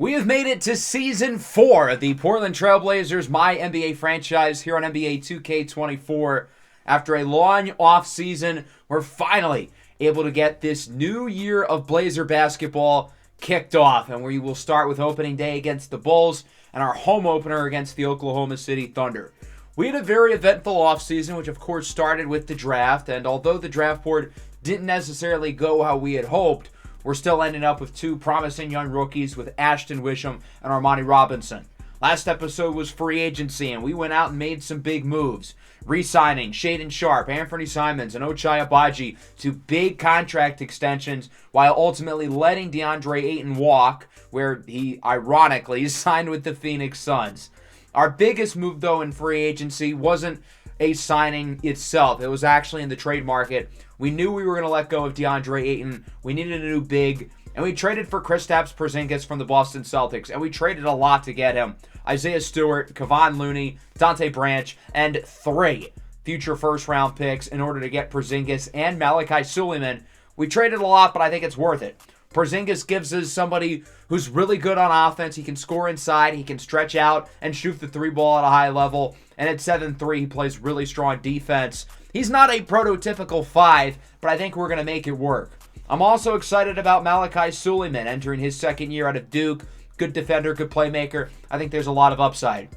We have made it to Season 4 of the Portland Trailblazers MyNBA franchise here on NBA 2K24. After a long off-season, we're finally able to get this new year of Blazer basketball kicked off, and we will start with opening day against the Bulls and our home opener against the Oklahoma City Thunder. We had a very eventful offseason, which of course started with the draft, and although the draft board didn't necessarily go how we had hoped, we're still ending up with two promising young rookies with Ashton Wisham and Armani Robinson. Last episode was free agency, and we went out and made some big moves, re-signing Shaedon Sharpe, Anthony Simons, and Ochai Agbaji to big contract extensions while ultimately letting DeAndre Ayton walk, where he ironically signed with the Phoenix Suns. Our biggest move, though, in free agency wasn't a signing itself. It was actually in the trade market. We knew we were going to let go of DeAndre Ayton. We needed a new big, and we traded for Kristaps Porzingis from the Boston Celtics, and we traded a lot to get him. Isaiah Stewart, Kevon Looney, Dante Branch, and 3 future first-round picks in order to get Porzingis and Malachi Suleiman. We traded a lot, but I think it's worth it. Porzingis gives us somebody who's really good on offense. He can score inside, he can stretch out and shoot the 3 ball at a high level. And at 7'3", he plays really strong defense. He's not a prototypical 5, but I think we're going to make it work. I'm also excited about Malachi Suleiman entering his second year out of Duke. Good defender, good playmaker. I think there's a lot of upside.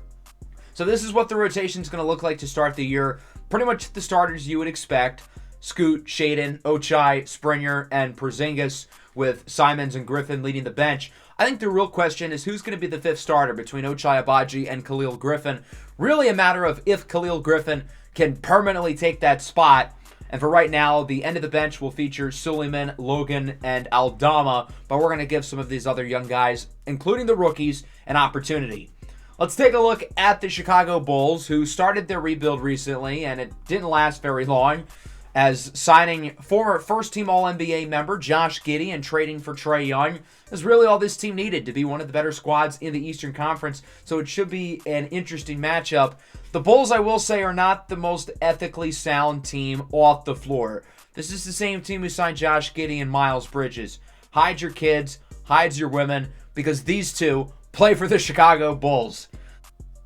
So this is what the rotation is going to look like to start the year. Pretty much the starters you would expect. Scoot, Shaedon, Ochai, Springer, and Porzingis, with Simons and Griffin leading the bench. I think the real question is who's going to be the 5th starter between Ochai Agbaji and Khalil Griffin. Really a matter of if Khalil Griffin can permanently take that spot. And for right now, the end of the bench will feature Suleiman, Logan, and Aldama. But we're going to give some of these other young guys, including the rookies, an opportunity. Let's take a look at the Chicago Bulls, who started their rebuild recently, and it didn't last very long, as signing former first-team All-NBA member Josh Giddey and trading for Trae Young is really all this team needed to be one of the better squads in the Eastern Conference, so it should be an interesting matchup. The Bulls, I will say, are not the most ethically sound team off the floor. This is the same team who signed Josh Giddey and Miles Bridges. Hide your kids, hide your women, because these two play for the Chicago Bulls.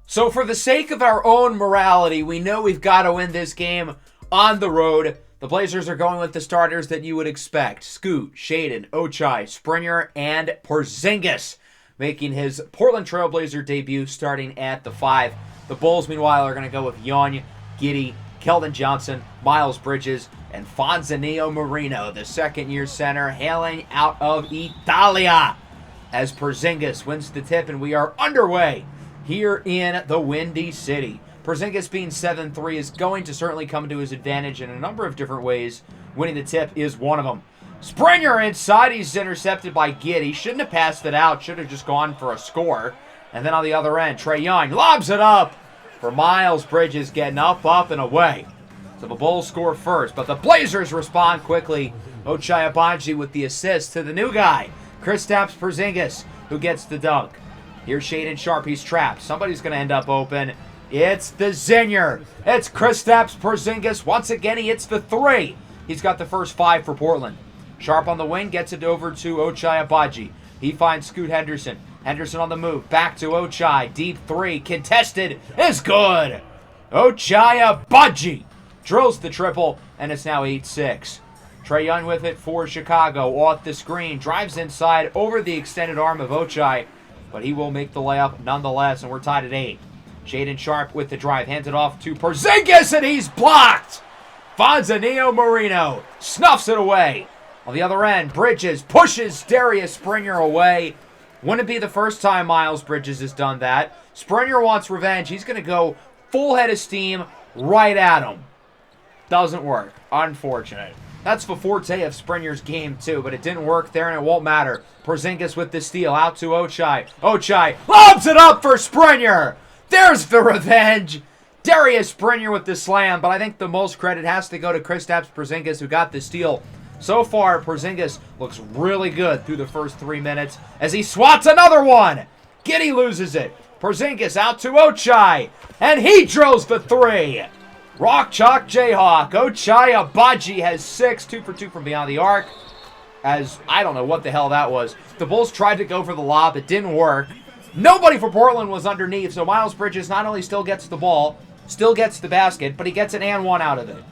So for the sake of our own morality, we know we've got to win this game on the road. The Blazers are going with the starters that you would expect. Scoot, Shaedon, Ochai, Springer, and Porzingis making his Portland Trailblazer debut starting at the 5. The Bulls, meanwhile, are going to go with Young, Giddey, Keldon Johnson, Miles Bridges, and Fonzanillo Marino, the second-year center hailing out of Italia, as Porzingis wins the tip, and we are underway here in the Windy City. Porzingis being 7'3" is going to certainly come to his advantage in a number of different ways. Winning the tip is one of them. Springer inside. He's intercepted by Giddey. Shouldn't have passed it out. Should have just gone for a score. And then on the other end, Trae Young lobs it up for Miles Bridges, getting up, and away. So the Bulls score first, but the Blazers respond quickly. Ochai Agbaji with the assist to the new guy, Kristaps Porzingis, who gets the dunk. Here's Shaedon Sharpe. He's trapped. Somebody's going to end up open. It's the Zinger. It's Kristaps Porzingis. Once again, he hits the 3. He's got the first 5 for Portland. Sharpe on the wing gets it over to Ochai Agbaji. He finds Scoot Henderson. Henderson on the move. Back to Ochai. Deep 3. Contested. Is good. Ochai Agbaji drills the triple, and it's now 8-6. Trae Young with it for Chicago. Off the screen. Drives inside over the extended arm of Ochai, but he will make the layup nonetheless, and we're tied at 8. Shaedon Sharpe with the drive, hands it off to Porzingis, and he's blocked! Fonzanillo Marino snuffs it away. On the other end, Bridges pushes Darius Springer away. Wouldn't be the first time Miles Bridges has done that. Springer wants revenge. He's going to go full head of steam right at him. Doesn't work. Unfortunate. That's the forte of Springer's game, too, but it didn't work there, and it won't matter. Porzingis with the steal, out to Ochai. Ochai lobs it up for Springer! There's the revenge! Darius Springer with the slam, but I think the most credit has to go to Kristaps Porzingis, who got the steal. So far, Porzingis looks really good through the first 3 minutes as he swats another one. Giddey loses it. Porzingis out to Ochai, and he drills the 3. Rock Chalk Jayhawk. Ochai Agbaji has 6, 2 for 2 from beyond the arc. as I don't know what the hell that was. The Bulls tried to go for the lob. It didn't work. Nobody for Portland was underneath, so Miles Bridges not only still gets the ball, still gets the basket, but he gets an and one out of it.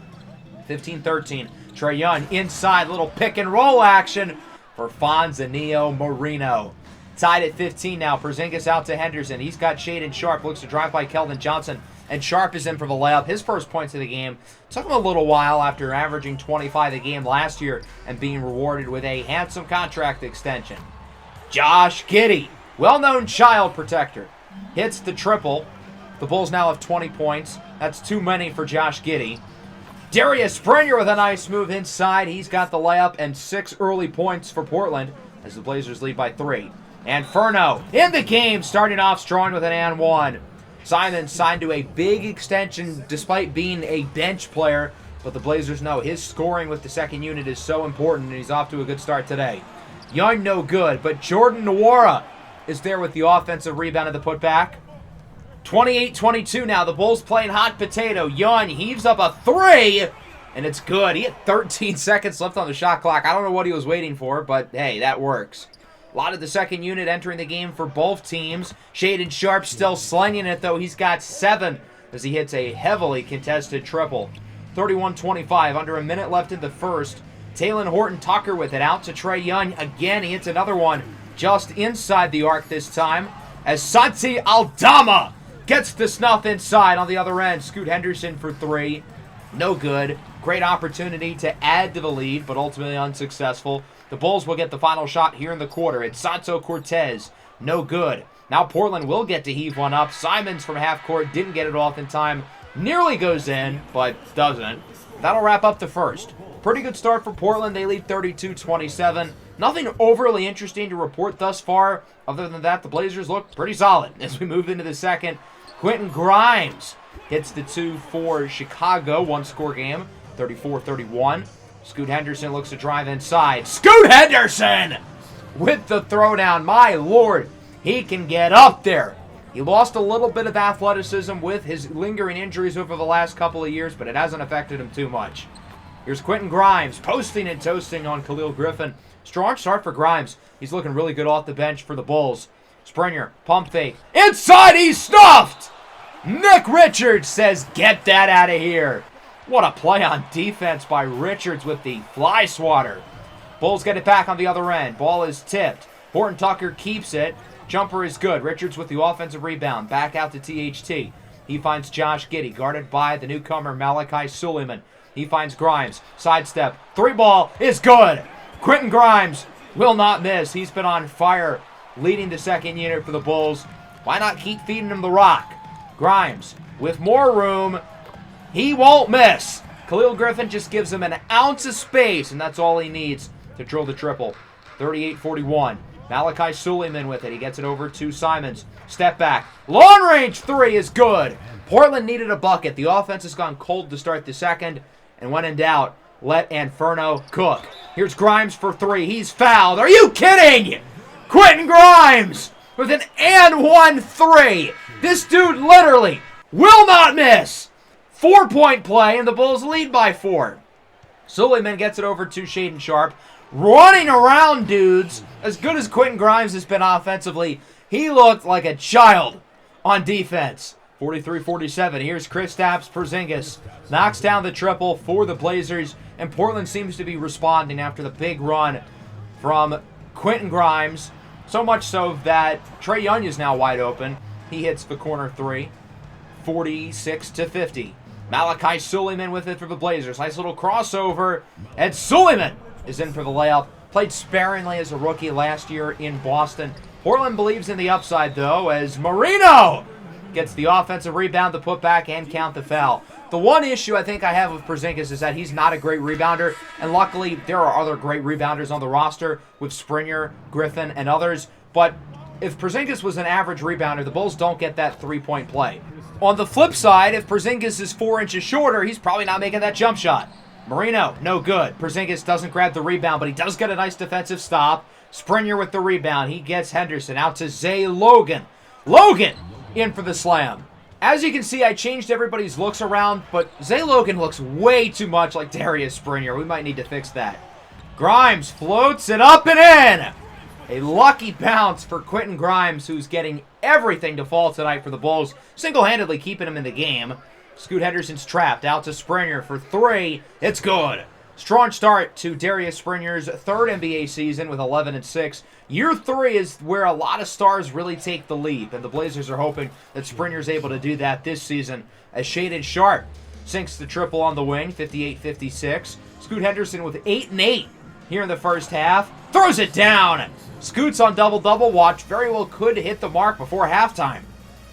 15-13. Trae Young inside, little pick and roll action for Fonzanillo Marino. Tied at 15 now. Porzingis out to Henderson. He's got Shaedon Sharpe. Looks to drive by Keldon Johnson. And Sharpe is in for the layup. His first points of the game. Took him a little while after averaging 25 a game last year and being rewarded with a handsome contract extension. Josh Giddey, well-known child protector, hits the triple. The Bulls now have 20 points. That's too many for Josh Giddey. Darius Springer with a nice move inside. He's got the layup and 6 early points for Portland as the Blazers lead by 3. And Furno in the game, starting off strong with an and one. Simon signed to a big extension despite being a bench player, but the Blazers know his scoring with the second unit is so important, and he's off to a good start today. Young no good, but Jordan Nwora is there with the offensive rebound of the putback. 28-22 now. The Bulls playing hot potato. Young heaves up a 3, and it's good. He had 13 seconds left on the shot clock. I don't know what he was waiting for, but hey, that works. A lot of the second unit entering the game for both teams. Shaedon Sharpe still slinging it, though. He's got 7 as he hits a heavily contested triple. 31-25, under a minute left in the first. Talen Horton-Tucker with it out to Trae Young. Again, he hits another one just inside the arc this time as Santi Aldama gets the snuff inside on the other end. Scoot Henderson for 3. No good. Great opportunity to add to the lead, but ultimately unsuccessful. The Bulls will get the final shot here in the quarter. It's Santo Cortez. No good. Now Portland will get to heave one up. Simons from half court didn't get it off in time. Nearly goes in, but doesn't. That'll wrap up the first. Pretty good start for Portland. They lead 32-27. Nothing overly interesting to report thus far. Other than that, the Blazers look pretty solid as we move into the second. Quentin Grimes hits the 2 for Chicago. One-score game, 34-31. Scoot Henderson looks to drive inside. Scoot Henderson with the throwdown. My Lord, he can get up there. He lost a little bit of athleticism with his lingering injuries over the last couple of years, but it hasn't affected him too much. Here's Quentin Grimes posting and toasting on Khalil Griffin. Strong start for Grimes. He's looking really good off the bench for the Bulls. Springer, pump fake. Inside, he's stuffed! Nick Richards says, get that out of here. What a play on defense by Richards with the fly swatter. Bulls get it back on the other end. Ball is tipped. Horton-Tucker keeps it. Jumper is good. Richards with the offensive rebound. Back out to THT. He finds Josh Giddey, guarded by the newcomer Malachi Suleiman. He finds Grimes. Sidestep. 3-ball is good. Quentin Grimes will not miss. He's been on fire, leading the second unit for the Bulls. Why not keep feeding him the rock? Grimes with more room. He won't miss. Khalil Griffin just gives him an ounce of space, and that's all he needs to drill the triple. 38-41. Malachi Suleiman with it. He gets it over to Simons. Step back. Long range 3 is good. Portland needed a bucket. The offense has gone cold to start the second, and when in doubt, let Inferno cook. Here's Grimes for 3. He's fouled. Are you kidding? Quentin Grimes with an and 1 3. This dude literally will not miss. 4-point play, and the Bulls lead by 4. Suleiman gets it over to Shaedon Sharpe. Running around dudes. As good as Quentin Grimes has been offensively, he looked like a child on defense. 43-47. Here's Kristaps Porzingis. Knocks down the triple for the Blazers, and Portland seems to be responding after the big run from Quentin Grimes. So much so that Trae Young is now wide open. He hits the corner 3. 46-50. Malachi Suleiman with it for the Blazers. Nice little crossover. And Suleiman is in for the layup. Played sparingly as a rookie last year in Boston. Portland believes in the upside, though, as Marino gets the offensive rebound, the putback, and count the foul. The one issue I think I have with Porzingis is that he's not a great rebounder, and luckily there are other great rebounders on the roster with Springer, Griffin, and others. But if Porzingis was an average rebounder, the Bulls don't get that 3-point play. On the flip side, if Porzingis is 4 inches shorter, he's probably not making that jump shot. Marino, no good. Porzingis doesn't grab the rebound, but he does get a nice defensive stop. Springer with the rebound. He gets Henderson out to Zay Logan. Logan in for the slam. As you can see, I changed everybody's looks around, but Zay Logan looks way too much like Darius Springer. We might need to fix that. Grimes floats it up and in. A lucky bounce for Quentin Grimes, who's getting everything to fall tonight for the Bulls, single-handedly keeping him in the game. Scoot Henderson's trapped, out to Springer for three. It's good. Strong start to Darius Springer's third NBA season with 11-6. Year 3 is where a lot of stars really take the leap, and the Blazers are hoping that Springer's able to do that this season as Shaedon Sharpe sinks the triple on the wing, 58-56. Scoot Henderson with 8 and 8 here in the first half. Throws it down. Scoots on double-double watch. Very well could hit the mark before halftime.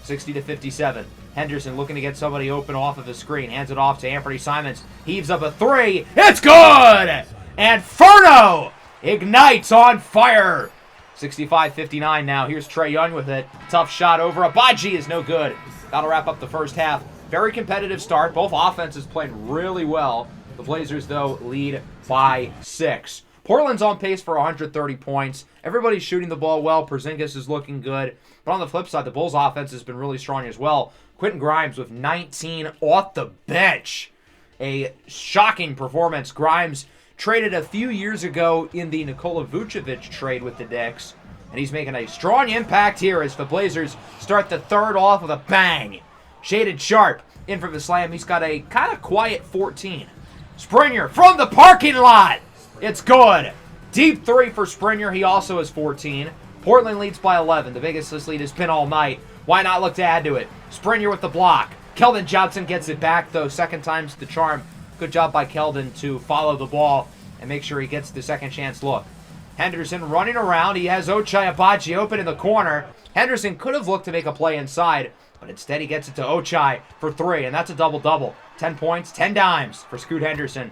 60-57. Henderson looking to get somebody open off of the screen. Hands it off to Anthony Simons. Heaves up a three. It's good! And Furno ignites on fire. 65-59 now. Here's Trae Young with it. Tough shot over. Abaji is no good. That'll wrap up the first half. Very competitive start. Both offenses played really well. The Blazers, though, lead by 6. Portland's on pace for 130 points. Everybody's shooting the ball well. Porzingis is looking good. But on the flip side, the Bulls' offense has been really strong as well. Quentin Grimes with 19 off the bench. A shocking performance. Grimes traded a few years ago in the Nikola Vucevic trade with the Knicks. And he's making a strong impact here as the Blazers start the third off with a bang. Shaedon Sharpe in for the slam. He's got a kind of quiet 14. Springer from the parking lot. It's good. Deep three for Springer. He also has 14. Portland leads by 11. The biggest this lead has been all night. Why not look to add to it? Springer with the block. Keldon Johnson gets it back, though. Second time's the charm. Good job by Keldon to follow the ball and make sure he gets the second chance look. Henderson running around. He has Ochai Agbaji open in the corner. Henderson could have looked to make a play inside, but instead he gets it to Ochai for three, and that's a double-double. 10 points, 10 dimes for Scoot Henderson.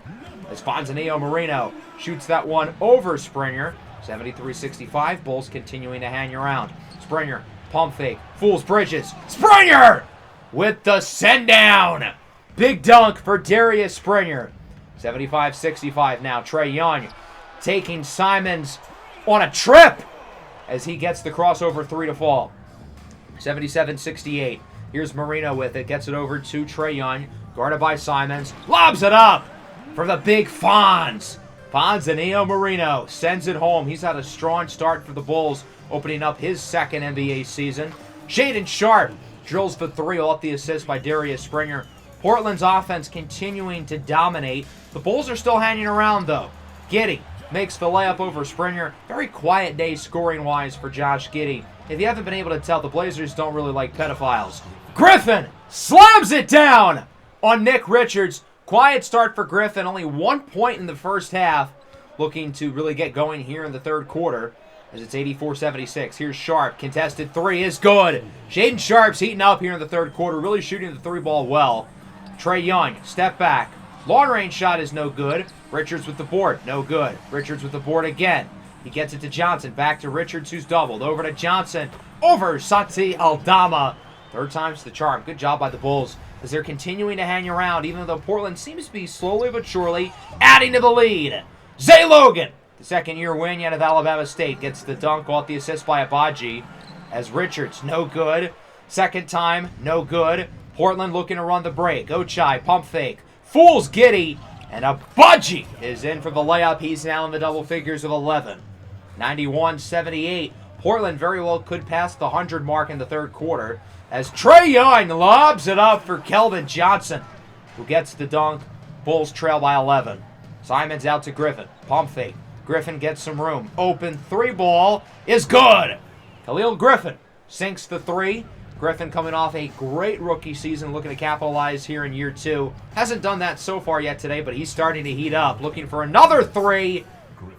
As Fonzanillo Marino shoots that one over Springer. 73-65, Bulls continuing to hang around. Springer, pump fake, fools Bridges. Springer with the send down. Big dunk for Darius Springer. 75-65 now. Trae Young taking Simons on a trip as he gets the crossover three to fall. 77-68. Here's Marino with it. Gets it over to Trae Young. Guarded by Simons. Lobs it up for the big Fonz. Fonzanillo Marino sends it home. He's had a strong start for the Bulls, opening up his second NBA season. Shaedon Sharpe drills the three off the assist by Darius Springer. Portland's offense continuing to dominate. The Bulls are still hanging around, though. Giddey makes the layup over Springer. Very quiet day scoring-wise for Josh Giddey. If you haven't been able to tell, the Blazers don't really like pedophiles. Griffin slams it down on Nick Richards. Quiet start for Griffin. Only 1 point in the first half. Looking to really get going here in the third quarter as it's 84-76. Here's Sharpe. Contested three is good. Shaedon Sharpe's heating up here in the third quarter. Really shooting the three ball well. Trae Young, step back. Long range shot is no good. Richards with the board. No good. Richards with the board again. He gets it to Johnson. Back to Richards, who's doubled. Over to Johnson. Over Santi Aldama. Third time's the charm. Good job by the Bulls as they're continuing to hang around, even though Portland seems to be slowly but surely adding to the lead. Zay Logan, the second-year wing out of Alabama State, gets the dunk off the assist by Agbaji as Richards, no good. Second time, no good. Portland looking to run the break. Ochai, pump fake. Fools Giddey, and Agbaji is in for the layup. He's now in the double figures of 11. 91-78. Portland very well could pass the 100 mark in the third quarter as Trae Young lobs it up for Keldon Johnson, who gets the dunk. Bulls trail by 11. Simons out to Griffin. Pump fake. Griffin gets some room. Open three ball is good. Khalil Griffin sinks the three. Griffin coming off a great rookie season, looking to capitalize here in year 2. Hasn't done that so far yet today, but he's starting to heat up. Looking for another three.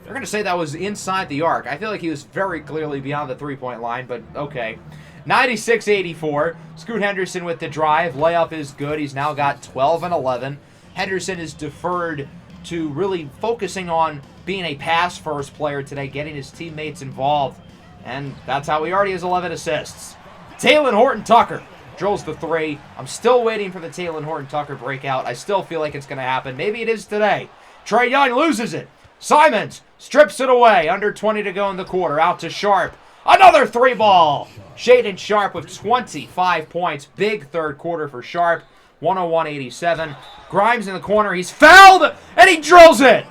They're going to say that was inside the arc. I feel like he was very clearly beyond the three-point line, but okay. 96-84. Scoot Henderson with the drive. Layup is good. He's now got 12 and 11. Henderson is deferred to really focusing on being a pass-first player today, getting his teammates involved. And that's how he already has 11 assists. Talen Horton-Tucker drills the three. I'm still waiting for the Talen Horton-Tucker breakout. I still feel like it's going to happen. Maybe it is today. Trae Young loses it. Simons strips it away. Under 20 to go in the quarter. Out to Sharpe. Another three ball. Shaedon Sharpe with 25 points. Big third quarter for Sharpe. 101-87. Grimes in the corner. He's fouled, and he drills it.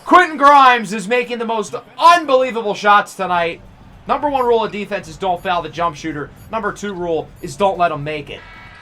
Quentin Grimes is making the most unbelievable shots tonight. Number 1 rule of defense is don't foul the jump shooter. Number 2 rule is don't let him make it.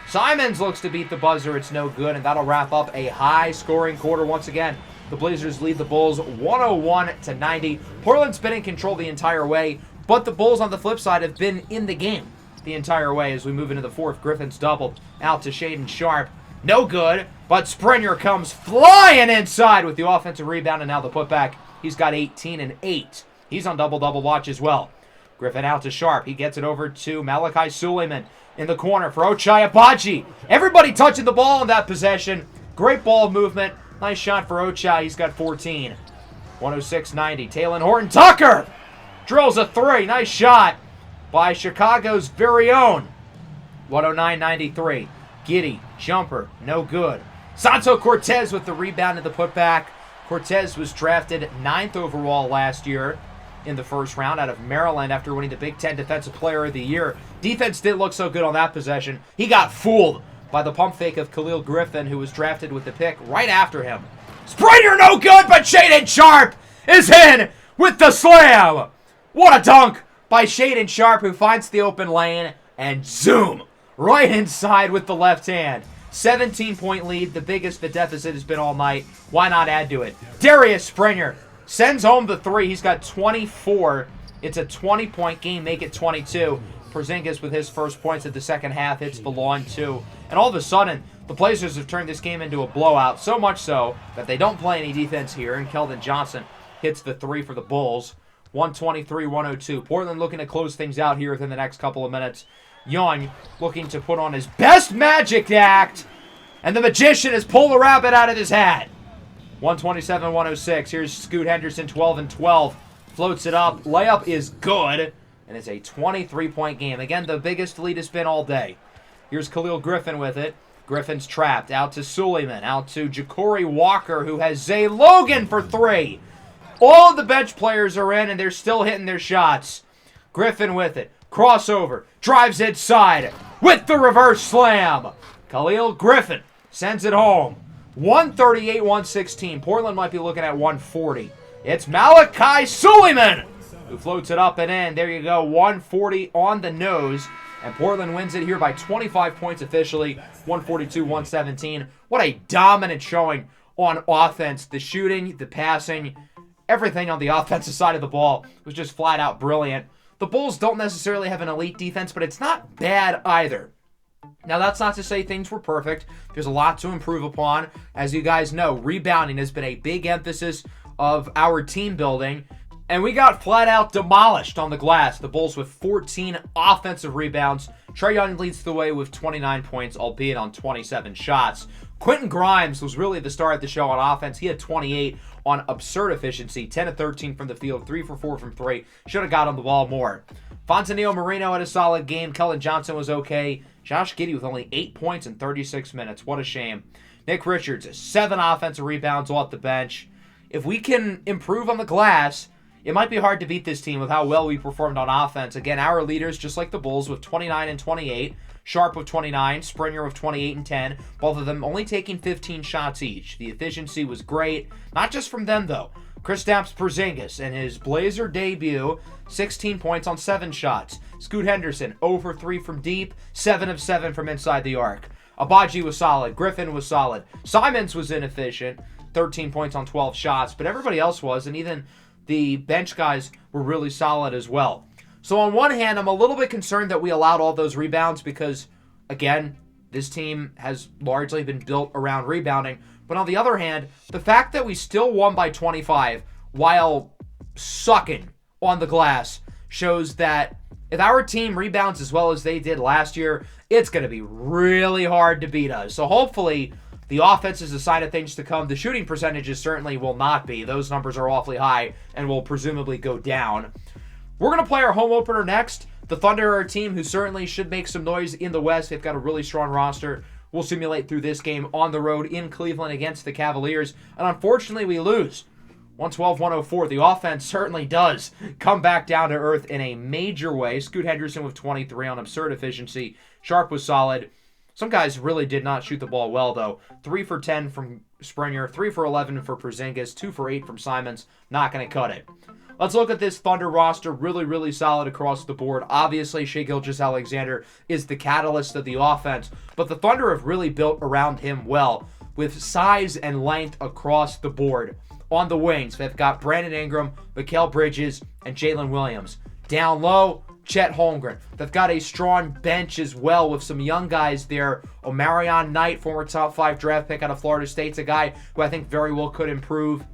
Simons looks to beat the buzzer. It's no good, and that'll wrap up a high-scoring quarter once again. The Blazers lead the Bulls 101-90. Portland's been in control the entire way, but the Bulls on the flip side have been in the game the entire way as we move into the fourth. Griffin's doubled out to Shaedon Sharpe. No good, but Springer comes flying inside with the offensive rebound, and now the putback. He's got 18 and 8. He's on double-double watch as well. Griffin out to Sharpe. He gets it over to Malachi Suleiman in the corner for Ochai Agbaji. Everybody touching the ball in that possession. Great ball movement. Nice shot for Ochai. He's got 14. 106-90. Talen Horton-Tucker drills a 3. Nice shot by Chicago's very own. 109-93. Giddey, jumper, no good. Santo Cortez with the rebound and the putback. Cortez was drafted 9th overall last year in the first round out of Maryland after winning the Big Ten Defensive Player of the Year. Defense didn't look so good on that possession. He got fooled by the pump fake of Khalil Griffin, who was drafted with the pick right after him. Springer no good, but Shaedon Sharpe is in with the slam. What a dunk by Shaedon Sharpe, who finds the open lane and zoom right inside with the left hand. 17-point lead, the biggest the deficit has been all night. Why not add to it? Darius Springer sends home the 3. He's got 24. It's a 20-point game. Make it 22. Porzingis with his first points at the second half hits the lawn too. And all of a sudden, the Blazers have turned this game into a blowout. So much so that they don't play any defense here. And Keldon Johnson hits the 3 for the Bulls. 123-102. Portland looking to close things out here within the next couple of minutes. Young looking to put on his best magic act. And the magician has pulled the rabbit out of his hat. 127-106. Here's Scoot Henderson, 12 and 12. Floats it up. Layup is good. And it's a 23-point game. Again, the biggest lead has been all day. Here's Khalil Griffin with it. Griffin's trapped. Out to Suleiman. Out to Ja'Cory Walker, who has Zay Logan for 3. All of the bench players are in, and they're still hitting their shots. Griffin with it. Crossover. Drives inside with the reverse slam. Khalil Griffin sends it home. 138-116. Portland might be looking at 140. It's Malachi Suleiman who floats it up and in. There you go. 140 on the nose. And Portland wins it here by 25 points officially. 142-117. What a dominant showing on offense. The shooting, the passing, everything on the offensive side of the ball was just flat out brilliant. The Bulls don't necessarily have an elite defense, but it's not bad either. Now, that's not to say things were perfect. There's a lot to improve upon. As you guys know, rebounding has been a big emphasis of our team building. And we got flat out demolished on the glass. The Bulls with 14 offensive rebounds. Trae Young leads the way with 29 points, albeit on 27 shots. Quentin Grimes was really the star of the show on offense. He had 28 on absurd efficiency. 10 of 13 from the field. 3 for 4 from 3. Should have got on the ball more. Fontenio Marino had a solid game. Keldon Johnson was okay. Josh Giddey with only 8 points in 36 minutes. What a shame. Nick Richards, 7 offensive rebounds off the bench. If we can improve on the glass, it might be hard to beat this team with how well we performed on offense. Again, our leaders, just like the Bulls, with 29 and 28. Sharpe with 29. Springer with 28 and 10. Both of them only taking 15 shots each. The efficiency was great. Not just from them, though. Kristaps Porzingis in his Blazer debut, 16 points on 7 shots. Scoot Henderson, 0 for 3 from deep, 7 of 7 from inside the arc. Agbaji was solid. Griffin was solid. Simons was inefficient, 13 points on 12 shots, but everybody else was, and even the bench guys were really solid as well. So on one hand, I'm a little bit concerned that we allowed all those rebounds because, again, this team has largely been built around rebounding. But on the other hand, the fact that we still won by 25 while sucking on the glass shows that if our team rebounds as well as they did last year, it's going to be really hard to beat us. So hopefully the offense is a sign of things to come. The shooting percentages certainly will not be. Those numbers are awfully high and will presumably go down. We're going to play our home opener next. The Thunder are a team who certainly should make some noise in the West. They've got a really strong roster. We'll simulate through this game on the road in Cleveland against the Cavaliers. And unfortunately, we lose. 112-104. The offense certainly does come back down to earth in a major way. Scoot Henderson with 23 on absurd efficiency. Sharpe was solid. Some guys really did not shoot the ball well, though. 3 for 10 from Springer, 3 for 11 for Porzingis, 2 for 8 from Simons. Not going to cut it. Let's look at this Thunder roster. Really, really solid across the board. Obviously, Shai Gilgeous-Alexander is the catalyst of the offense, but the Thunder have really built around him well with size and length across the board. On the wings, they've got Brandon Ingram, Mikal Bridges, and Jalen Williams. Down low, Chet Holmgren. They've got a strong bench as well with some young guys there. Omarion Knight, former top 5 draft pick out of Florida State's a guy who I think very well could improve.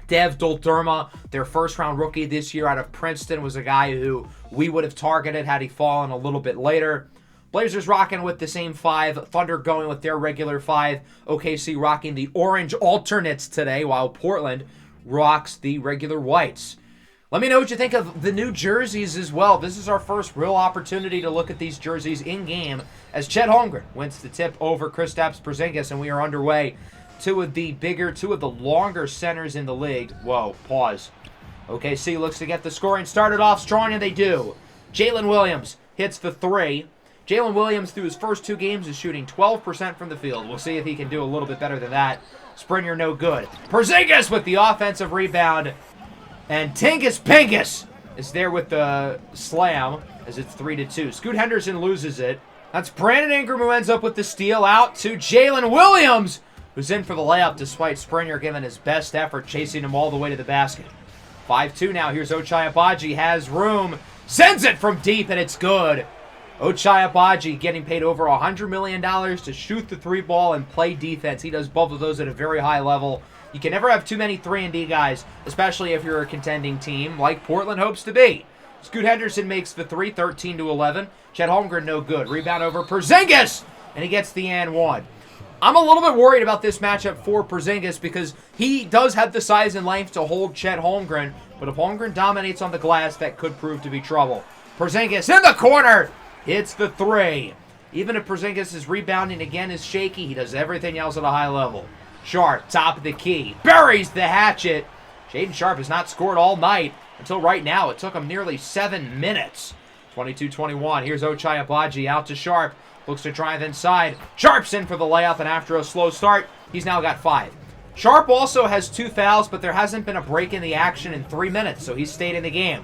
Dev Dolderma, their first-round rookie this year out of Princeton, was a guy who we would have targeted had he fallen a little bit later. Blazers rocking with the same 5. Thunder going with their regular 5. OKC rocking the orange alternates today, while Portland rocks the regular whites. Let me know what you think of the new jerseys as well. This is our first real opportunity to look at these jerseys in-game as Chet Holmgren wins the tip over Kristaps Porzingis, and we are underway. Two of the longer centers in the league. Whoa, pause. OKC looks to get the scoring started off strong, and they do. Jalen Williams hits the 3. Jalen Williams, through his first 2 games, is shooting 12% from the field. We'll see if he can do a little bit better than that. Springer, no good. Porzingis with the offensive rebound. And Tingus Pingus is there with the slam as it's 3-2. Scoot Henderson loses it. That's Brandon Ingram who ends up with the steal out to Jalen Williams, who's in for the layup despite Springer giving his best effort, chasing him all the way to the basket. 5-2 now. Here's Ochai Agbaji, has room, sends it from deep, and it's good. Ochai Agbaji getting paid over $100 million to shoot the 3 ball and play defense. He does both of those at a very high level. You can never have too many 3-and-D guys, especially if you're a contending team like Portland hopes to be. Scoot Henderson makes the 3, 13-11. Chet Holmgren no good. Rebound over Porzingis, and he gets the and 1. I'm a little bit worried about this matchup for Porzingis because he does have the size and length to hold Chet Holmgren, but if Holmgren dominates on the glass, that could prove to be trouble. Porzingis in the corner, hits the 3. Even if Porzingis' rebounding again is shaky, he does everything else at a high level. Sharp, top of the key, buries the hatchet. Shaedon Sharpe has not scored all night until right now. It took him nearly 7 minutes. 22-21. Here's Ochai Agbaji out to Sharpe. Looks to drive inside. Sharpe's in for the layup, and after a slow start, he's now got 5. Sharpe also has 2 fouls, but there hasn't been a break in the action in 3 minutes, so he's stayed in the game.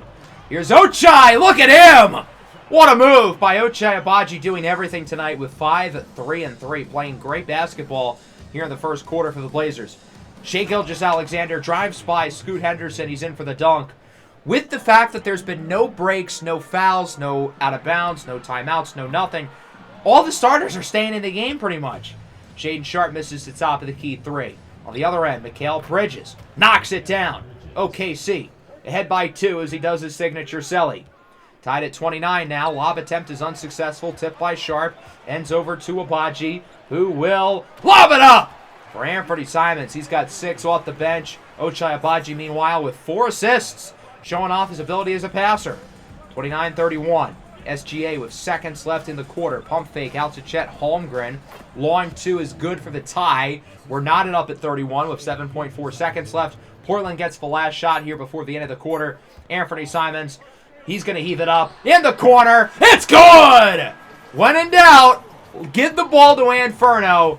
Here's Ochai. Look at him! What a move by Ochai Agbaji, doing everything tonight with 5, 3, and 3. Playing great basketball here in the first quarter for the Blazers. Shai Gilgeous-Alexander drives by Scoot Henderson. He's in for the dunk. With the fact that there's been no breaks, no fouls, no out of bounds, no timeouts, no nothing, all the starters are staying in the game pretty much. Shaedon Sharpe misses the top of the key 3. On the other end, Mikal Bridges knocks it down. OKC ahead by 2 as he does his signature celly. Tied at 29 now. Lob attempt is unsuccessful. Tipped by Sharpe. Ends over to Agbaji, who will lob it up for Anthony Simons. He's got 6 off the bench. Ochai Agbaji, meanwhile, with 4 assists, showing off his ability as a passer. 29-31. SGA with seconds left in the quarter. Pump fake out to Chet Holmgren. Long 2 is good for the tie. We're knotted up at 31 with 7.4 seconds left. Portland gets the last shot here before the end of the quarter. Anthony Simons, he's going to heave it up in the corner. It's good! When in doubt, give the ball to Anferno.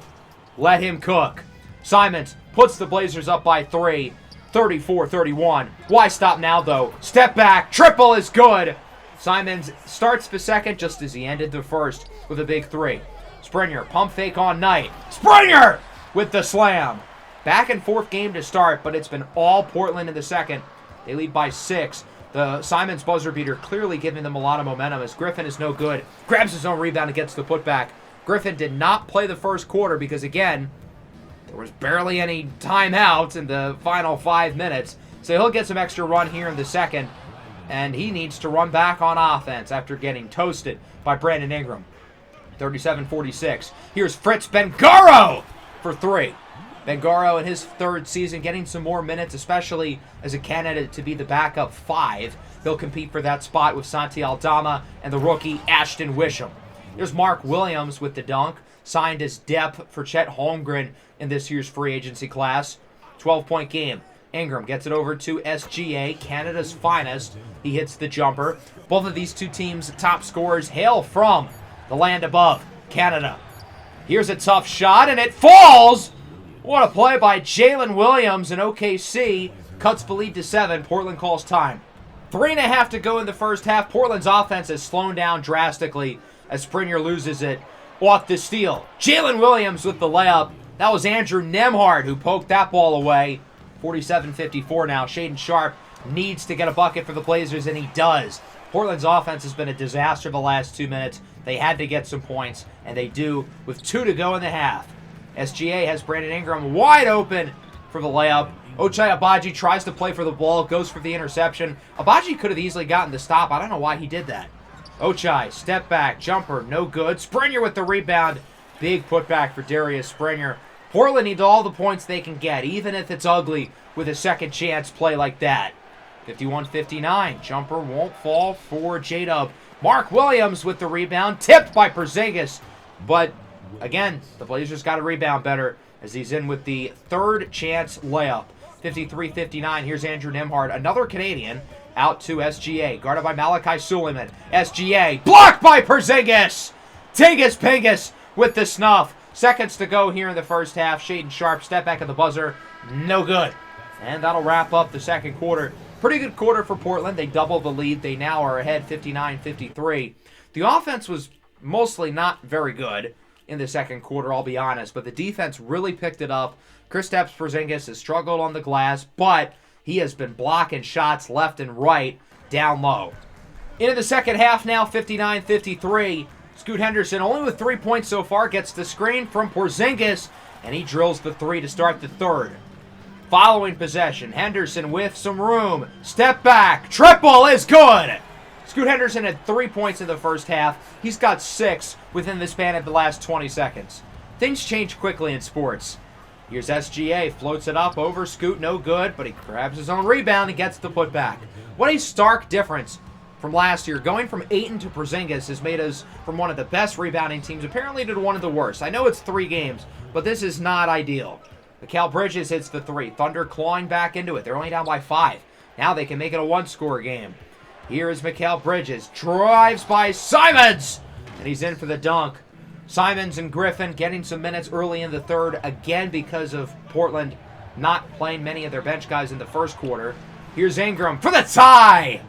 Let him cook. Simons puts the Blazers up by 3. 34-31. Why stop now, though? Step back. Triple is good. Simons starts the second just as he ended the first with a big 3. Springer, pump fake on Knight. Springer with the slam. Back and forth game to start, but it's been all Portland in the second. They lead by 6. The Simons buzzer beater clearly giving them a lot of momentum as Griffin is no good. Grabs his own rebound and gets the putback. Griffin did not play the first quarter because, again, there was barely any timeout in the final 5 minutes. So he'll get some extra run here in the second. And he needs to run back on offense after getting toasted by Brandon Ingram. 37-46. Here's Fritz Bengaro for 3. Bengaro in his 3rd season getting some more minutes, especially as a candidate to be the backup 5. He'll compete for that spot with Santi Aldama and the rookie Ashton Wisham. There's Mark Williams with the dunk, signed as depth for Chet Holmgren in this year's free agency class. 12-point game. Ingram gets it over to SGA, Canada's finest. He hits the jumper. Both of these two teams' top scorers hail from the land above, Canada. Here's a tough shot, and it falls! What a play by Jalen Williams, and OKC cuts the lead to 7. Portland calls time. 3.5 to go in the first half. Portland's offense has slowed down drastically as Springer loses it off the steal. Jalen Williams with the layup. That was Andrew Nembhard who poked that ball away. 47-54 now. Shaedon Sharpe needs to get a bucket for the Blazers, and he does. Portland's offense has been a disaster the last 2 minutes. They had to get some points, and they do with 2 to go in the half. SGA has Brandon Ingram wide open for the layup. Ochai Agbaji tries to play for the ball, goes for the interception. Agbaji could have easily gotten the stop. I don't know why he did that. Ochai, step back, jumper, no good. Springer with the rebound. Big putback for Darius Springer. Portland needs all the points they can get, even if it's ugly, with a second chance play like that. 51-59. Jumper won't fall for J-Dub. Mark Williams with the rebound, tipped by Porzingis. But, again, the Blazers got to rebound better as he's in with the third chance layup. 53-59. Here's Andrew Nembhard, another Canadian, out to SGA. Guarded by Malachi Suleiman. SGA, blocked by Porzingis! Tingus Pingus with the snuff. Seconds to go here in the first half. Shaedon Sharpe, step back at the buzzer. No good. And that'll wrap up the second quarter. Pretty good quarter for Portland. They double the lead. They now are ahead 59-53. The offense was mostly not very good in the second quarter, I'll be honest, but the defense really picked it up. Kristaps Porzingis has struggled on the glass, but he has been blocking shots left and right down low. Into the second half now, 59-53. Scoot Henderson, only with 3 points so far, gets the screen from Porzingis, and he drills the three to start the third. Following possession, Henderson with some room. Step back. Triple is good. Scoot Henderson had 3 points in the first half. He's got 6 within the span of the last 20 seconds. Things change quickly in sports. Here's SGA. Floats it up over Scoot. No good, but he grabs his own rebound and gets the putback. What a stark difference from last year. Going from Ayton to Porzingis has made us from one of the best rebounding teams apparently to one of the worst. I know it's 3 games, but this is not ideal. Mikal Bridges hits the 3. Thunder clawing back into it. They're only down by 5. Now they can make it a 1-score game. Here is Mikal Bridges. Drives by Simons. And he's in for the dunk. Simons and Griffin getting some minutes early in the third. Again because of Portland not playing many of their bench guys in the first quarter. Here's Ingram for the tie.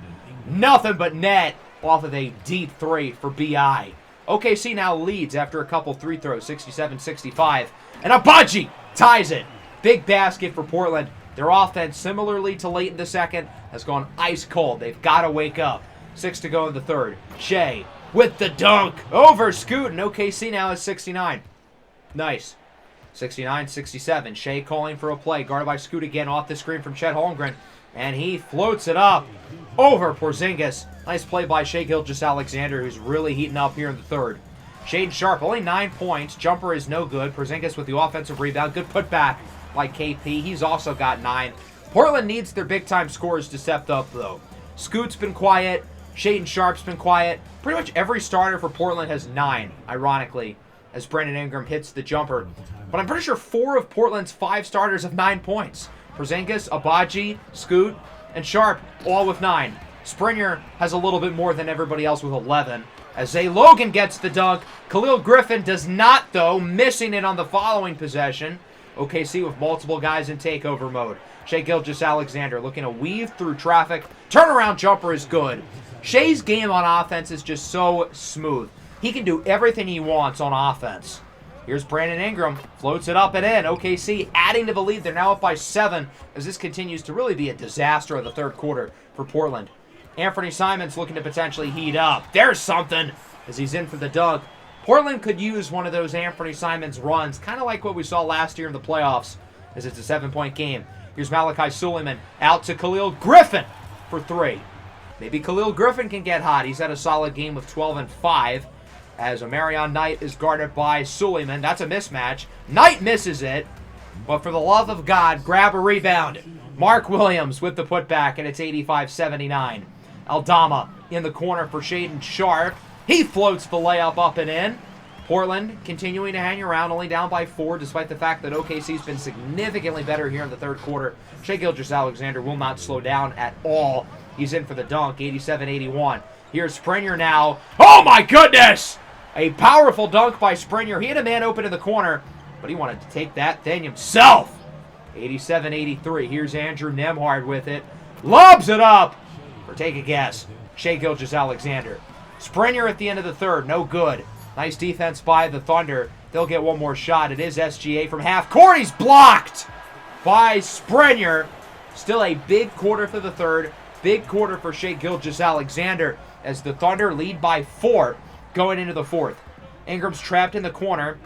Nothing but net off of a deep 3 for B.I. OKC now leads after a couple 3 throws. 67-65. And Agbaji ties it. Big basket for Portland. Their offense, similarly to late in the second, has gone ice cold. They've got to wake up. 6 to go in the third. Shea with the dunk over Scoot, and OKC now is 69. Nice. 69-67. Shea calling for a play. Guarded by Scoot again off the screen from Chet Holmgren. And he floats it up over Porzingis. Nice play by Shai Gilgeous-Alexander, who's really heating up here in the third. Shaedon Sharpe, only 9 points. Jumper is no good. Porzingis with the offensive rebound. Good putback by KP. He's also got 9. Portland needs their big-time scorers to step up, though. Scoot's been quiet. Shaedon Sharpe's been quiet. Pretty much every starter for Portland has 9, ironically, as Brandon Ingram hits the jumper. But I'm pretty sure 4 of Portland's 5 starters have 9 points. Porzingis, Agbaji, Scoot, and Sharpe, all with 9. Springer has a little bit more than everybody else with 11. As Zay Logan gets the dunk. Khalil Griffin does not, though, missing it on the following possession. OKC with multiple guys in takeover mode. Shai Gilgeous-Alexander looking to weave through traffic. Turnaround jumper is good. Shai's game on offense is just so smooth. He can do everything he wants on offense. Here's Brandon Ingram. Floats it up and in. OKC adding to the lead. They're now up by 7 as this continues to really be a disaster of the third quarter for Portland. Anthony Simons looking to potentially heat up. There's something as he's in for the dunk. Portland could use one of those Anthony Simons runs, kind of like what we saw last year in the playoffs, as it's a 7-point game. Here's Malachi Suleiman out to Khalil Griffin for 3. Maybe Khalil Griffin can get hot. He's had a solid game of 12 and 5 as Omarion Knight is guarded by Suleiman. That's a mismatch. Knight misses it, but for the love of God, grab a rebound. Mark Williams with the putback, and it's 85-79. Aldama in the corner for Shaedon Sharpe. He floats the layup up and in. Portland continuing to hang around, only down by 4, despite the fact that OKC's been significantly better here in the third quarter. Shai Gilgeous-Alexander will not slow down at all. He's in for the dunk, 87-81. Here's Springer now. Oh my goodness! A powerful dunk by Springer. He had a man open in the corner, but he wanted to take that thing himself. 87-83. Here's Andrew Nembhard with it. Lobs it up. Or take a guess. Shai Gilgeous-Alexander. Springer at the end of the third. No good. Nice defense by the Thunder. They'll get one more shot. It is SGA from half court. He's blocked by Springer. Still a big quarter for the third. Big quarter for Shai Gilgeous-Alexander as the Thunder lead by 4 going into the fourth. Ingram's trapped in the corner.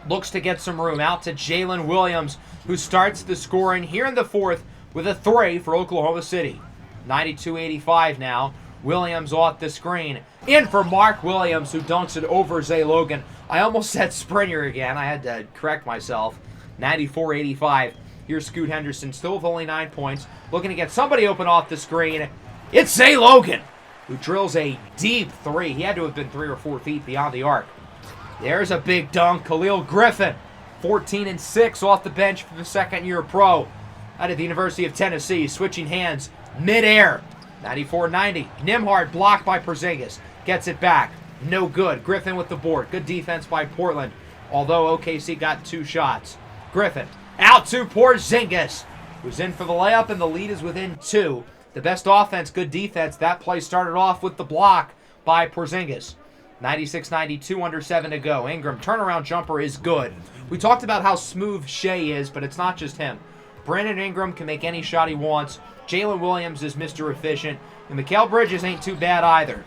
Looks to get some room. Out to Jalen Williams, who starts the scoring here in the fourth with a 3 for Oklahoma City. 92-85 now. Williams off the screen. In for Mark Williams, who dunks it over Zay Logan. I almost said Springer again. I had to correct myself. 94-85. Here's Scoot Henderson, still with only 9 points. Looking to get somebody open off the screen. It's Zay Logan, who drills a deep 3. He had to have been 3 or 4 feet beyond the arc. There's a big dunk. Khalil Griffin, 14-6 off the bench for the second-year pro out of the University of Tennessee. Switching hands midair. 94-90. Nembhard blocked by Porzingis. Gets it back. No good. Griffin with the board. Good defense by Portland, although OKC got 2 shots. Griffin out to Porzingis, who's in for the layup, and the lead is within 2. The best offense, good defense. That play started off with the block by Porzingis. 96-92, under 7 to go. Ingram, turnaround jumper is good. We talked about how smooth Shai is, but it's not just him. Brandon Ingram can make any shot he wants. Jalen Williams is Mr. Efficient. And Mikal Bridges ain't too bad either.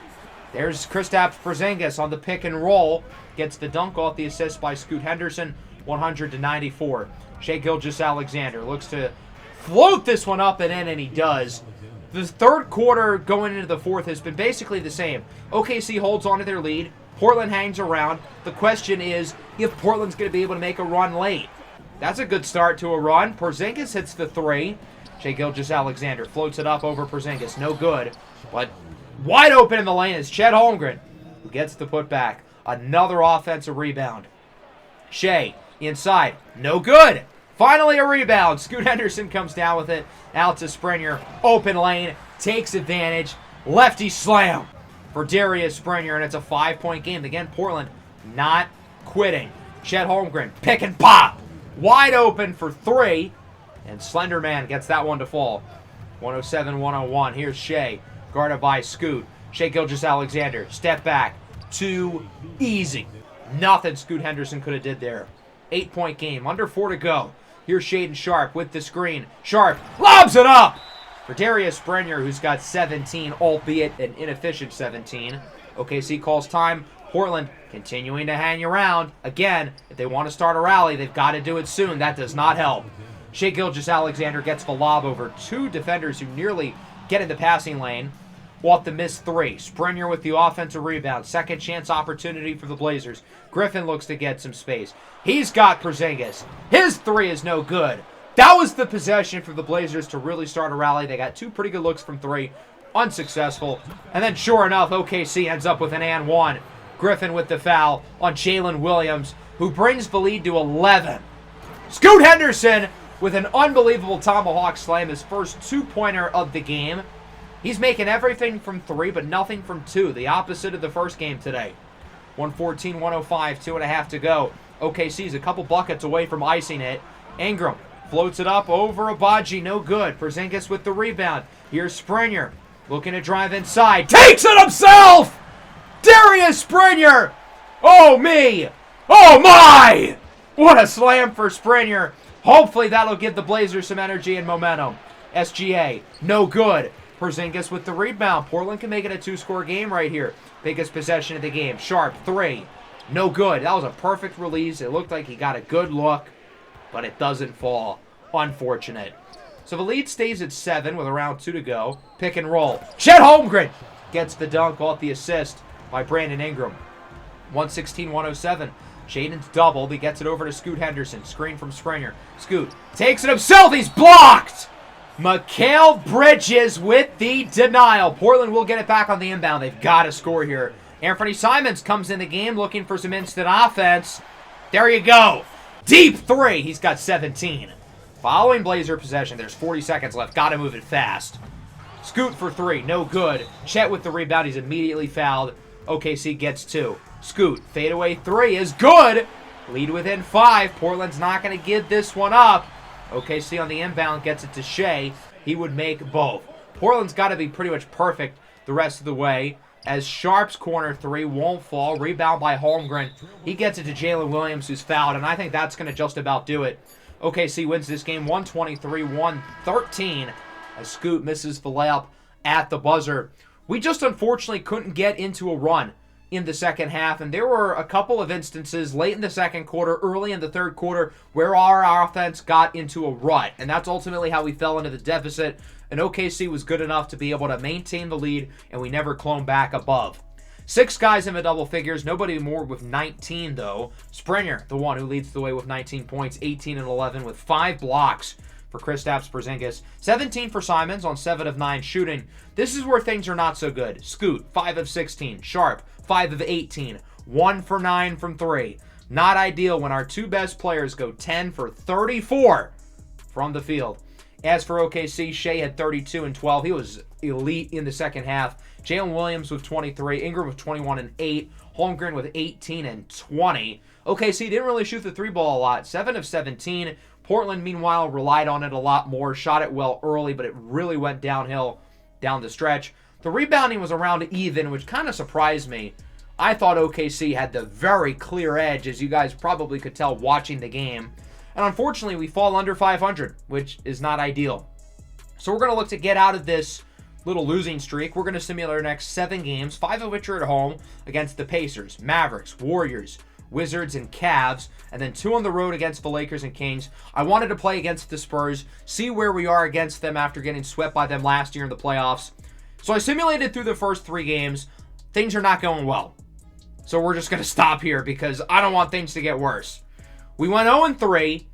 There's Kristaps Porzingis on the pick and roll. Gets the dunk off the assist by Scoot Henderson, 100-94. Shai Gilgeous-Alexander looks to float this one up and in, and he does. The third quarter going into the fourth has been basically the same. OKC holds on to their lead. Portland hangs around. The question is if Portland's going to be able to make a run late. That's a good start to a run. Porzingis hits the 3. Shai Gilgeous-Alexander floats it up over Porzingis. No good. But wide open in the lane is Chet Holmgren, who gets the putback. Another offensive rebound. Shai inside. No good. Finally a rebound. Scoot Henderson comes down with it. Out to Springer. Open lane. Takes advantage. Lefty slam for Darius Springer, and it's a 5-point game. Again, Portland not quitting. Chet Holmgren, pick and pop. Wide open for 3. And Slender Man gets that one to fall. 107-101. Here's Shai, guarded by Scoot. Shai Gilgeous-Alexander, step back. Too easy. Nothing Scoot Henderson could have did there. 8-point game, under 4 to go. Here's Shaedon Sharpe with the screen. Sharpe lobs it up for Darius Springer, who's got 17, albeit an inefficient 17. OKC calls time. Portland continuing to hang around. Again, if they want to start a rally, they've got to do it soon. That does not help. Shai Gilgeous-Alexander gets the lob over 2 defenders who nearly get in the passing lane. Off the missed 3. Springer with the offensive rebound. Second chance opportunity for the Blazers. Griffin looks to get some space. He's got Porzingis. His 3 is no good. That was the possession for the Blazers to really start a rally. They got 2 pretty good looks from 3. Unsuccessful. And then sure enough, OKC ends up with an and 1. Griffin with the foul on Jalen Williams, who brings the lead to 11. Scoot Henderson with an unbelievable tomahawk slam, his first 2-pointer of the game. He's making everything from 3, but nothing from 2. The opposite of the first game today. 114-105, 2.5 to go. OKC's a couple buckets away from icing it. Ingram floats it up over Agbaji. No good. Porzingis with the rebound. Here's Springer looking to drive inside. Takes it himself! Darius Springer! Oh, me! Oh, my! What a slam for Springer. Hopefully that'll give the Blazers some energy and momentum. SGA, no good. Porzingis with the rebound. Portland can make it a 2-score game right here. Biggest possession of the game. Sharpe, 3. No good. That was a perfect release. It looked like he got a good look, but it doesn't fall. Unfortunate. So the lead stays at 7 with around 2 to go. Pick and roll. Chet Holmgren gets the dunk off the assist by Brandon Ingram. 116-107. Shaedon's doubled. He gets it over to Scoot Henderson. Screen from Springer. Scoot takes it himself. He's blocked! Mikal Bridges with the denial. Portland will get it back on the inbound. They've got to score here. Anthony Simons comes in the game looking for some instant offense. There you go. Deep 3. He's got 17. Following Blazer possession, there's 40 seconds left. Got to move it fast. Scoot for 3. No good. Chet with the rebound. He's immediately fouled. OKC gets 2. Scoot, fadeaway 3 is good. Lead within 5. Portland's not going to give this one up. OKC on the inbound gets it to Shea. He would make both. Portland's got to be pretty much perfect the rest of the way, as Sharp's corner 3 won't fall. Rebound by Holmgren. He gets it to Jalen Williams, who's fouled, and I think that's going to just about do it. OKC wins this game 123-113 as Scoot misses the layup at the buzzer. We just unfortunately couldn't get into a run in the second half, and there were a couple of instances late in the second quarter, early in the third quarter, where our offense got into a rut, and that's ultimately how we fell into the deficit, and OKC was good enough to be able to maintain the lead, and we never cloned back above. 6 guys in the double figures, nobody more with 19 though. Springer, the one who leads the way with 19 points, 18 and 11 with 5 blocks for Kristaps Porzingis. 17 for Simons on 7 of 9 shooting. This is where things are not so good. Scoot, 5 of 16. Sharp, 5 of 18. 1 for 9 from 3. Not ideal when our 2 best players go 10 for 34 from the field. As for OKC, Shea had 32 and 12. He was elite in the second half. Jalen Williams with 23. Ingram with 21 and 8. Holmgren with 18 and 20. OKC didn't really shoot the 3-ball a lot. 7 of 17. Portland, meanwhile, relied on it a lot more. Shot it well early, but it really went downhill down the stretch. The rebounding was around even, which kind of surprised me. I thought OKC had the very clear edge, as you guys probably could tell watching the game. And unfortunately, we fall under 500, which is not ideal. So we're going to look to get out of this little losing streak. We're going to simulate our next 7 games, 5 of which are at home against the Pacers, Mavericks, Warriors, Wizards, and Cavs, and then 2 on the road against the Lakers and Kings. I wanted to play against the Spurs, see where we are against them after getting swept by them last year in the playoffs. So I simulated through the first 3 games. Things are not going well. So we're just going to stop here because I don't want things to get worse. We went 0-3.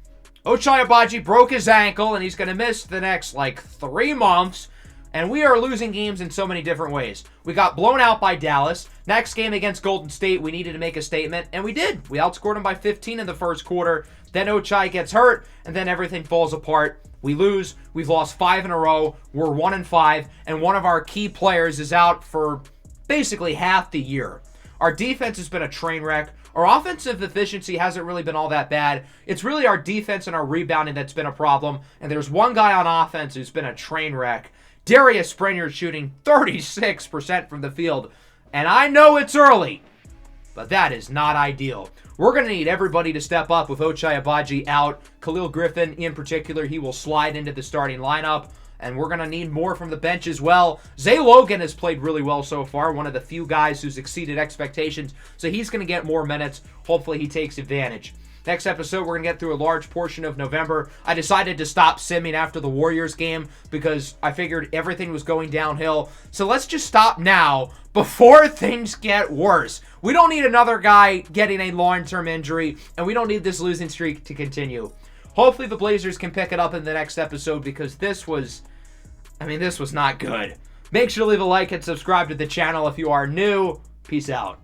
Ochai Agbaji broke his ankle, and he's going to miss the next, 3 months. And we are losing games in so many different ways. We got blown out by Dallas. Next game against Golden State, we needed to make a statement, and we did. We outscored them by 15 in the first quarter. Then Ochai gets hurt, and then everything falls apart. We lose. We've lost 5 in a row. We're 1-5, and one of our key players is out for basically half the year. Our defense has been a train wreck. Our offensive efficiency hasn't really been all that bad. It's really our defense and our rebounding that's been a problem. And there's one guy on offense who's been a train wreck. Darius Springer shooting 36% from the field. And I know it's early, but that is not ideal. We're going to need everybody to step up with Ochai Agbaji out. Khalil Griffin in particular, he will slide into the starting lineup. And we're going to need more from the bench as well. Zay Logan has played really well so far. One of the few guys who's exceeded expectations. So he's going to get more minutes. Hopefully he takes advantage. Next episode, we're going to get through a large portion of November. I decided to stop simming after the Warriors game because I figured everything was going downhill. So let's just stop now before things get worse. We don't need another guy getting a long-term injury, and we don't need this losing streak to continue. Hopefully the Blazers can pick it up in the next episode because this was not good. Make sure to leave a like and subscribe to the channel if you are new. Peace out.